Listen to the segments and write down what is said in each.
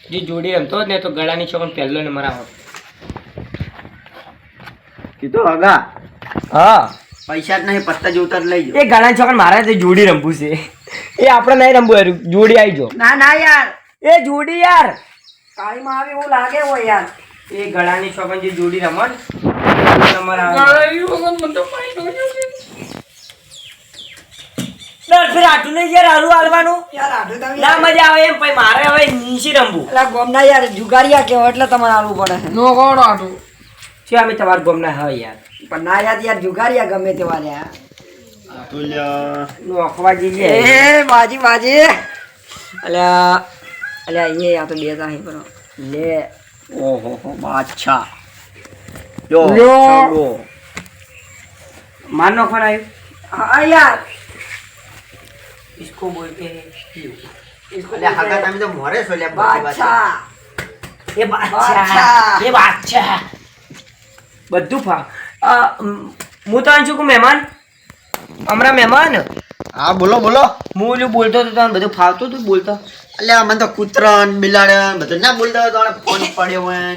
જે જોડી રમતો જ ને તો ગળાની છોકન પહેલો નંબર આવો કીધું હગા હા પૈસા જ નહીં પત્તા જોતા જ લઈ એ ગળાની છોકન મારે તે જોડી રમવું છે એ આપણે નહીં રમવું યાર જોડી આવી જો ના ના યાર એ જોડી યાર કાળીમાં આવે એવું લાગે હોય યાર એ ગળાની છોકન જે જોડી રમણ નંબર આવે ફિર આટલું નહીં યાર હારું હાલવાનું યાર આઠું તમે ના મજા આવે એમ પછી મારે હવે નીચી રમવું એટલે ગોમના યાર જુગારિયા કેવો એટલે તમારે આલવું પડે નો કોણ આટું છે અમે તમારા ગોમના હા યાર પણ ના યાર જુગારિયા ગમે તેવા યાર નોખવા જઈએ એ બાજી બાજી અલ્યા અલ્યા અહીંયા આ તો બે તાહી પર લે ઓહો હો બાદશાહ લો લો. માર નોખવા આવ્યું હા યાર इसको बोलते हैं इसको અલ્યા હાકા તમે તો મોરે છો લ્યા બાદશાહ ये બાદશાહ. ये बादशाह બધું ફા હું તો છું કે મહેમાન હમણાં મહેમાન હા બોલો બોલો હું ઓલું બોલતો તો તને બધું ફાવતું હતું બોલતો અલ્યા મને તો કૂતરા ને બિલાડા ને બધું ના બોલતા હોય તો ફોન પડ્યો હોય ને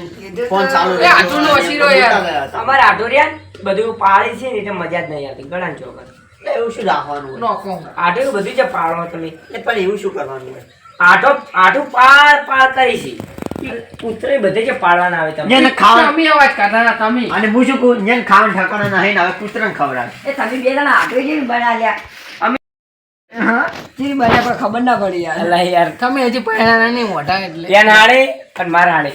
ફોન ચાલુ એ આટલું ઓછી યાર. અમારે આટોરિયા બધું પાળી છે ને એટલે મજા જ નહીં આવતી ઘણા ચોકર એવું શું રાખવાનું હોય નો કોણ આટો બધું જ પાળો તમે એટલે પણ એવું શું કરવાનું હોય આટું પાર પાર કરી છે કૂતરે બધે જે પાળવાના આવે તમે જેને ખાવાનું તમે અવાજ કાઢતા હતા તમે અને હું શું કહું જેને ખાવાનું ઠકાણા નહીં ને હવે કૂતરાને ખવડાવે એ તમે બે જણા આગળ કેવી બનાવ્યા અમે હા ચીરી બન્યા પણ ખબર ના પડી યાર અલ્લાહ યાર તમે હજી પહેલા નહીં મોટા એટલે ત્યાં હાડે અને મારા હાડે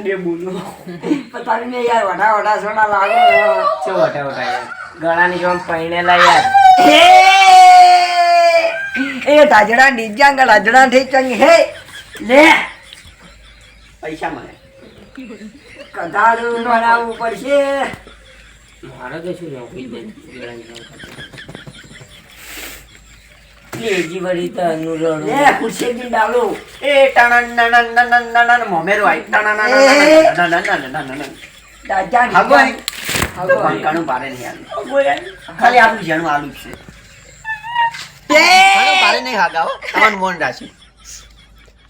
બે બોલો પણ તમે યાર વઢા વઢા સોડા લાગો શું વટા વટા યાર ગળાની જોમ પૈણેલા યાર એ તાજડા ડીજાંગ રાજડા થઈ ચંગ હે લે પૈસા મળે કધારું બનાવવું પડશે મારે તો શું નોકરી દે ગળાની જોમ લેજી વળી તો અનુરોધ લે ખુરશી દી ડાલો એ ટણન મોમેરો આઈ ટણન દાજા હાગો આઈ. હાગો આઈ. ઘણું ભારે નહીં આલું ખાલી આપણું જેણું આલુ જ છે એ ઘણું ભારે નહીં હાગા હો તમારું મોન રાખ્યું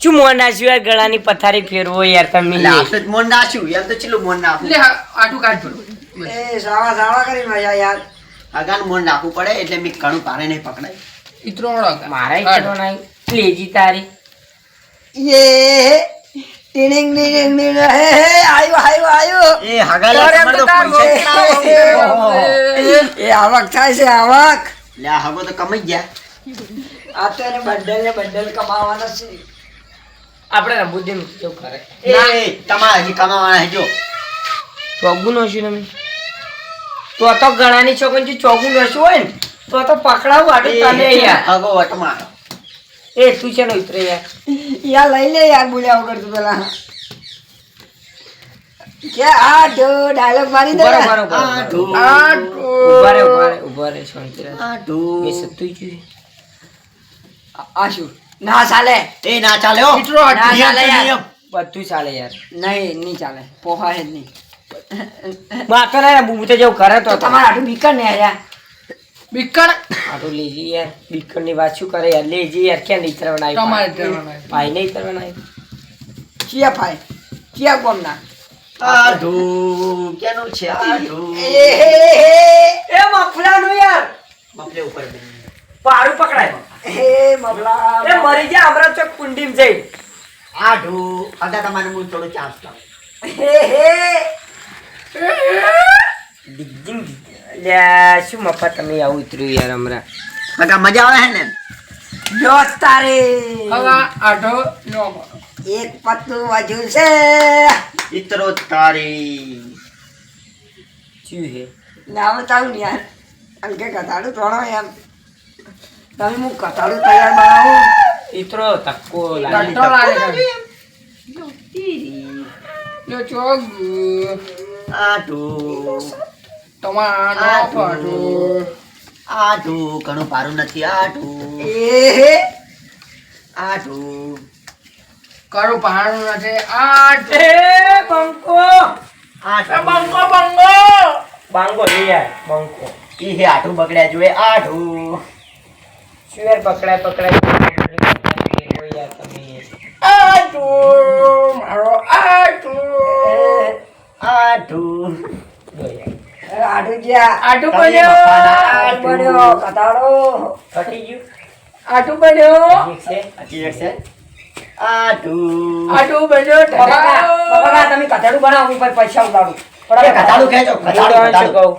શું મોન નાખ્યું યાર ગળાની પથારી ફેરવો યાર તમે એટલે આપણે જ મોન નાખ્યું એમ તો ચેટલું મોન નાખવું લે આટું કાઢ પડો એ સાવા સાવા કરી મજા યાર હાગાનું મોન નાખવું પડે એટલે મેં ઘણું ભારે નહીં પકડાય ઈતરો ઓળખ મારા ઈચ્છો નહીં લેજી તારી યે ટીનિંગ ટીનિંગ ટીનિંગ હે આયો આયો આયો એ હાગા લે તમારે તો પૈસા કેટલા આવે? એ આવક થાય છે આવક લે આ હાગો તો કમાઈ ગયા આ તો એને બંડલ ને બંડલ કમાવાના છે આપણે રંબુદ્દીન કેવું કરે એ તમારે હજી કમાવાના છે જો ચોગું નોશું તમે તો ગળાની છોકરી જો ચોગું નોશું હોય ને તો પકડાવું આટલું તને યાર હાગો વટમાં એ તું છે ને ઉતરે યાર યાર લઈ લે યાર બોલ્યા વગર તું પેલા કે આ જો ડાયલોગ મારી દે બરોબર બરોબર ઉભા રે ઉભા રે શાંતિ રાખ મેં સત્તું જોયું આ શું ના ચાલે એ ના ચાલે હો ઈતરો ના ચાલે યાર નિયમ. બધું ચાલે યાર નહીં ચાલે પોહા હે નહીં માતો ને બુબુ તો જેવું કરે તો તમારે આટલું બીકર ને યાર બીકણ આટલું લેજી યાર બીકર ની વાત શું કરે યાર લેજી યાર ક્યાં નહીં તરવાના તમારે તરવાના આવ્યું. ભાઈ નહીં તરવાના ચિયા ભાઈ ચિયા કોમના આઢુ કેનું છે આઢુ એ મફલાનું યાર મફલે ઉપર બેન. પારું પકડાય હે મફલા એ મરી જાય અમરા ચોક કુંડીમ જઈ આઢુ આગા તમારે હું થોડો ચાન્સ લાવ હે હે ડિગિંગ લ્યા શું મફત તમે આવું ઉતર્યું યાર હમણાં આગા મજા આવે હે ને જો તારે હવે આઠો નો એક પત્તું વધુ છે ઇતરો તારી શું હે ના બતાવું ને યાર આમ કે કથાડું થોડો એમ તમે હું કથાડું તૈયાર બનાવું ઇતરો તક્કો લાગે કંટ્રો લાગે લો ચોગ આઢુ તમારો ફાટો આઢુ ઘણું ભારું નથી આઢુ એ હે આઢુ કરું પહાડું નથી આઠ એ બંકો આઢુ બંગો બંગો બાંગો લે યાર બંકો ઈ હે આઢુ બગડ્યા જોએ આઢુ શું યાર પકડાય યાર તમે ગયા. આટું તમે બન્યો મફાના. બન્યો કતાડો. ફટી ગયું આટું બન્યો ઠીક છે હજી એક છે આટું આટું બન્યો બાબા તમે કતાડું બનાવો હું પછી પૈસા ઉડાડું. એ કથાળું ખેંચો હું કથાળું તમને શું કથાળું કહું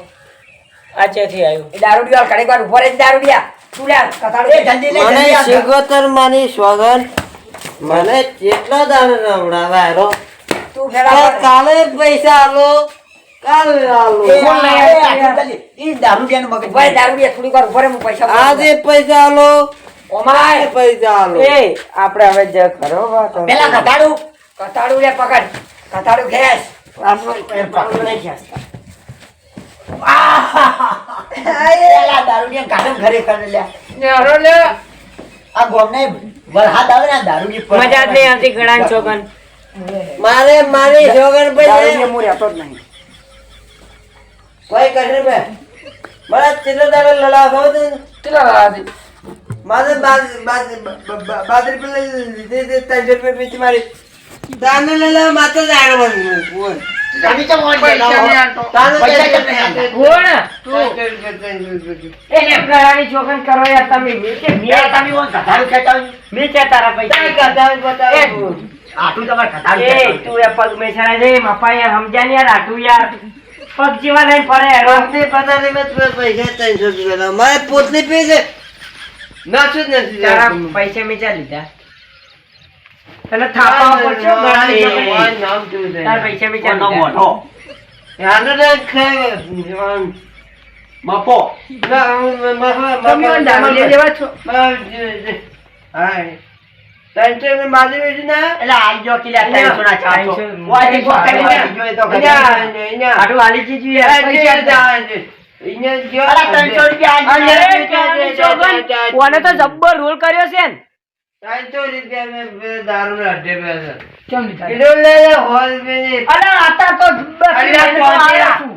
આ ચેથી આવ્યું એ દારૂડિયા ઘડીક વાર ઉભો રહી દારૂડિયા. તું લે કતાડું. એ જલ્દી લે મને જલ્દી આવ. શિકોતર માની સોગન મને કેટલા દાડે રવડાવા હેરો તું ફેરા કાલે પૈસા આલો કાલે આલો એ કોણ લઈ એ આવ્યું? આટલું જલ્દી. ઈ દારૂડિયાનું મગજ ભાઈ દારૂડિયા થોડીક વાર ઉભો રહે હું પૈસા ઉડાડું. આજે પૈસા આલો ઓમાય કાલે પૈસા આલો એ આપણે હવે જ કરો વાત પેલા કથાળું કતાડું લે પકડ. કતાડું ખેંચ. આપણું નહીં ખેંચતા પેલા દારૂડિયા ગાડમ ખરેખર લ્યા. નેરો લે આ ગોમને વરસાદ આવે ને આ દારૂની પર મજા જ નહીં આવતી ગળાની છોકન મારે મારી સોગન દારૂડિયા પૈસા હું રહેતો જ નહીં. કોઈ કરે બે મારા કેટલા દાડે લડાવ ખાવ કેટલા લાવી મારે બાદરી પેલા લીધે 300 રૂપિયા પીછી મારી તાને લડા માત્ર જ આગળ બોલ તમે ચમ ઓન પૈસા ગયેલા નહીં હો? આલતો. તાને પૈસા કેમ નહીં આલતા? એને ગળાની છોકન કરો યાર તમે મેં કે યાર તમે ઓન કથાળું ખેંચાવ્યું. મેં કે તારા પૈસા આટલું તમારે કથાળું એ ખેંચાવ્યું. તું એ પગ મેછાડા છે મપા યાર સમજા ને યાર આટું યાર પગ જેવા લઈને ફરે હેરો પૈસા 300 રૂપિયા મારે પોતલી પી છે નાચું જ નથી તારા પૈસા મેં ચા લીધા તને થાપા પડશે હો ગળાની છોકન નામ જોયું છે તારા પૈસા મેં ચા કોનો લીધા મોઢો? મફો. તમે ઓન દારૂડિયા જેવા છો એટલે આલજો કિલ્લા 300 ના 400. ત્રણસો. ઓય તે છોકરી ને બીજો એ તો ખરી. આટું હાલી જીજુ યાર પૈસા અલા 300 રૂપિયા આલજો. અરે ગળાની છોકન કોને તો જબ્બર રોલ કર્યો છે ને કેમ લીધા અરે આતા તો જબ્બર આવ્યા છું.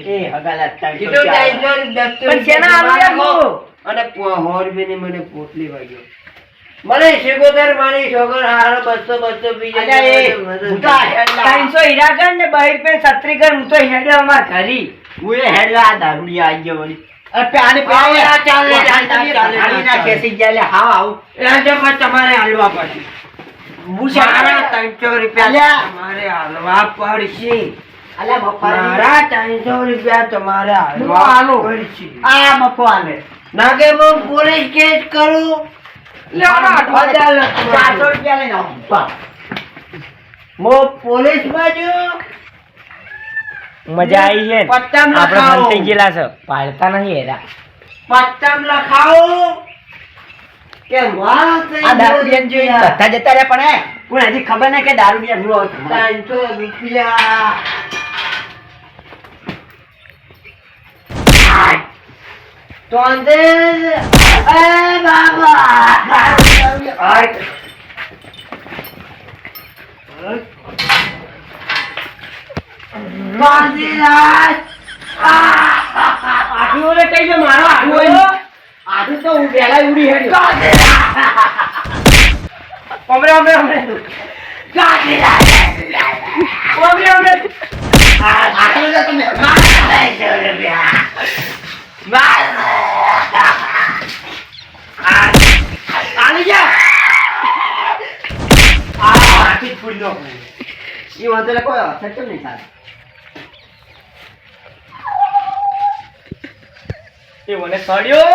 એ હગાલા 300 કીધું રૂપિયા. પણ શેના આલુ યાર હું? અને 100 રૂપિયાની મને પોટલી વાગ્યો મને શિકોતર મારી છોકર હારો 200 બીજા અલ્યા એ ભૂતા હેડલા. 300 હીરા કર ને 2 રૂપિયા છત્રી કર હું તો હેડ્યો અમાર ઘરી હું એ હેડલા આ દારૂડિયા આઈ ગયો વળી. અરે પે આને પે આવો ના ચાલે, આને ચાલે, ચાલે, કથાળી ના ચાલે. ખેંચી ગયા લે. હાવ આવું. રાજ્યમાં તમારે હાલવા પડશે મારા 300 રૂપિયા અલ્યા. તમારે હાલવા પડશે અલ્યા મફારી. મારા 300 રૂપિયા તમારે હું હાલવા હાલું. પડશે આ મફો આલે. ના કે હું પોલીસ કેસ કરું લે આટું અદાલતમાં 400 રૂપિયા લઈને આવું. બસ. હું પોલીસમાં છું મજા આવી છે ને? પત્તમ આપણે લખાવો બંધ થઈ ગયેલા છે પાડતા નહીં હેરા પત્તમ લખાવો કે મારા આ દારૂડિયાને જોઈને બધા જતા રહ્યા પણ હે પણ હજી ખબર નહીં કે દારૂડિયા શું હોય. 300 રૂપિયા તો અંદર એ બાબા આટલું ઓલે કઈ છે મારો આટલું આટલું તો હું વહેલા ઉડી હેડ્યો. અમરે અમરે અમરે આટલું તો તમે આલી જા. આથી જ ફૂલ નો. ઈ વાંધો લે કોઈ અસર કેમ નહીં થાય. એ મને સડ્યો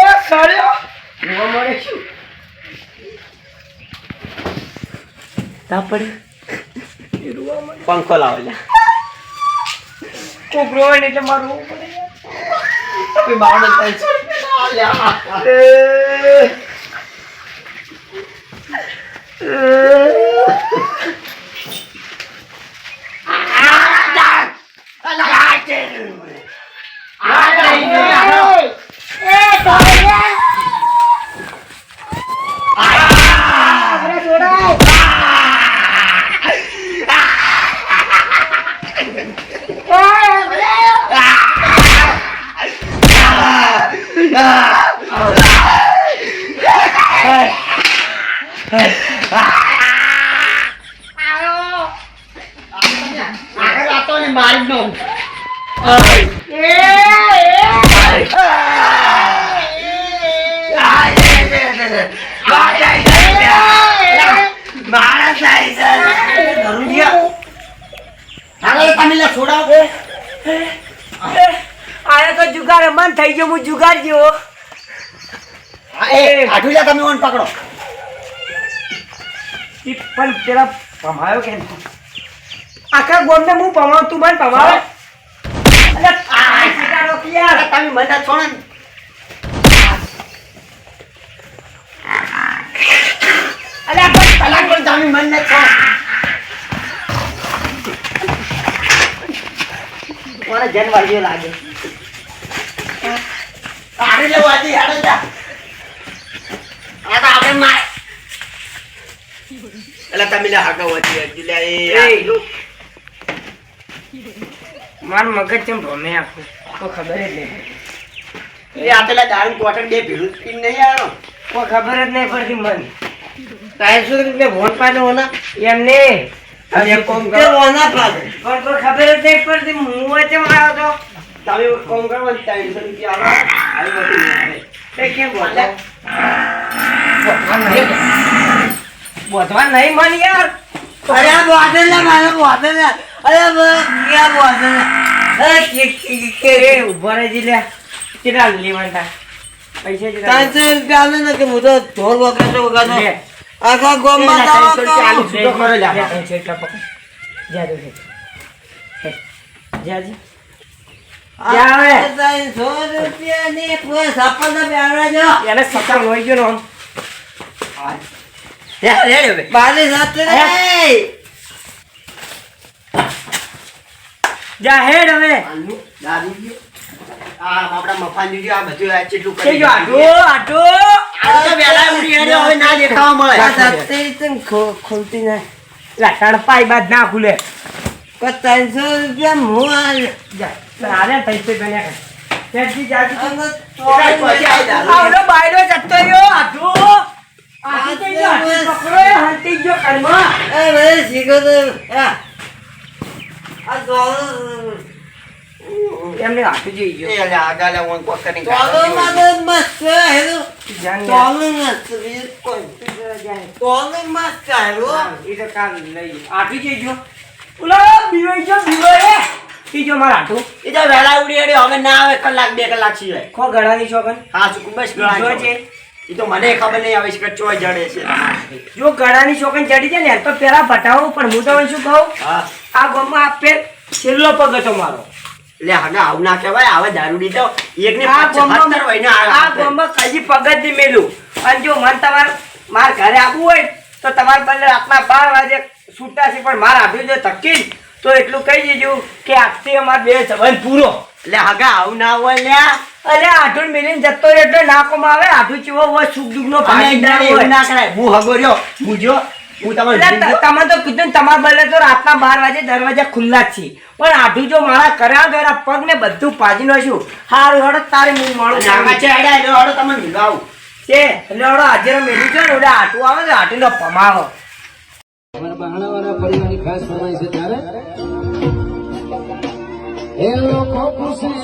જોવા મળે શું? પંખો લાવો લે. કોબરો હોય ને એટલે મારું કોઈ બાવડો થાય છે. આગળ આતો ને મારી જ દઉં. હાલો, તમે લે છોડાવો. આને તો જુગાર મન થઈ ગયો, હું જુગાર જેવો. એ આઠુલિયા તમે ઓન પકડો. પણ પેલા પમાયો કેમ? આખા ગોમને હું પમાવ, તું મને પમાવે? અરે આ શિકારો કે યાર, તમે મને છોડો ને. અરે પણ કલાક પણ તમે મને છોડો. મને જન વાગ્યો લાગે. આરે લે વાજી હાડે જા. આ તો આપણે માર. એલા તમે લે હાકા વાજી અજુલ્યા એ. માર મગજ કેમ ભમે આખું, તો ખબર જ નહીં. એ આ પેલા દારૂ કોટન બે ભીડું પીને નહીં આવ્યો. કોઈ ખબર જ નહીં પડતી મને. 300 રૂપિયા ભોન પાડે હોના એમને તમે કોમ તે કરો. હોના પાડે પણ કોઈ ખબર જ નહીં પડતી, હું વચ્ચે આવ્યો તો. તમે કોમ કરો ને 300 રૂપિયા આલો. આવી બધી તે કેમ બોલતા? બોધવા નહીં મન યાર. અરે આ બોતલ મારે બોતલ અરે ક્યાં બોતલ અરે એ ઉભો રહેજે લે. કેટલા લેવાના થાય? પૈસા કેટલા? 300 રૂપિયા આલે ને કે હું તો ઢોર વગાડતો વગાડતો લે. આખા ગામમાં લે, દાવા 300 રૂપિયા આલુ. કરું. છૂટો કરો લે. 300 રૂપિયા પકડ. જા દો. જા જી. જા હવે. આ 300 રૂપિયાની કોઈ સાપડના બેવડા જો. એને સત્તા લોહી ગયો ને આમ. બાલી સાથે રે. જા હેડ હવે. આલુ દારૂ ગયો. આ આપડા મફાન દીધી આ બધું આ કેટલું કે કરી જો આટો. આ તો વેલા ઉડી હેડ્યો હવે ના દેખાવા મળે. આ સાથે તને ખોલતી ના લા તડપાઈ બાદ ના ખુલે. કોઈ 300 રૂપિયા હું આલે. જા. તારે પૈસે બને. તેજી જાજી. અને પછી આ દારૂ. આવડો બાયડો જતો રહ્યો આટો. આટો તો જો આટો પકડો એ હંતી ગયો કરમાં. એ ભાઈ શીખો તો આ દોડો એમને આટો જોઈ ગયો. એ લે આગા લે ઓન કોક કરીને દોડો માં મસ્ત હેલો જાન યાર. દોડો મસ્ત બીજું કોઈ દોડો મસ્ત હેલો ઈ તો કાલ લઈ આટો જોઈ ગયો. ઓલો બીવાઈ ગયો બીવાઈ. ઈ જો મારા આટો. એ તો વેલા ઉડી હેડ્યો હવે ના આવે કલાક 2 કલાક સિવાય. ખો ગળાની છોકન. હા ચૂક બસ ગળા જો જો છે. એ તો મને ખબર નહીં આવે છે કે ચોય જડે છે. જો ગળાની છોકન ચડી જાય ને તો પેલા બતાવો, પણ હું તો શું કહું, હા આ ગામમાં આ પેર છેલ્લો પગ હતો મારો. લે આગા આવું ના કહેવાય. હવે દારૂડી તો એક ને આ 75 હોય ને આ ગામમાં કઈ પગ જ નહીં મેલું. અને જો મન તમારે માર ઘરે આવવું હોય તો તમારે બદલે રાતના 12 વાગે છૂટા છે, પણ માર આવ્યું જો તકી તો એટલું કહી દેજો કે આજથી અમારે બે સંબંધ પૂરો. લે આગા આવું ના હોય લ્યા. અરે આઠું મિલીને જતો રહ્યો એટલે નાકોમાં આવે. આઠું ચીવો હોય, સુખ દુઃખનો અને ભાગીદાર એવું હોય. ના કરાય. હું હગો રહ્યો બુજો હું તમારે એટલે તમે તો કીધું ને તમારા બદલે તો રાતના 12 વાગે દરવાજા ખુલ્લા જ છે, પણ આઠું જો મારા કર્યા તો એના પગ ને બધું પાજી નાખ્યું. હારું હળો તારે હું માણું નાગા છે આડા એટલે વાળો તમને મિલાવું. છે એટલે હળો હાજર મેળ્યું છે ને એટલે આટું આવે ને આટું પમાવો. અમારા બહાણાવાળા પરિવારની ખાસ ફરમાઈ છે ત્યારે એ લોકો ખુશી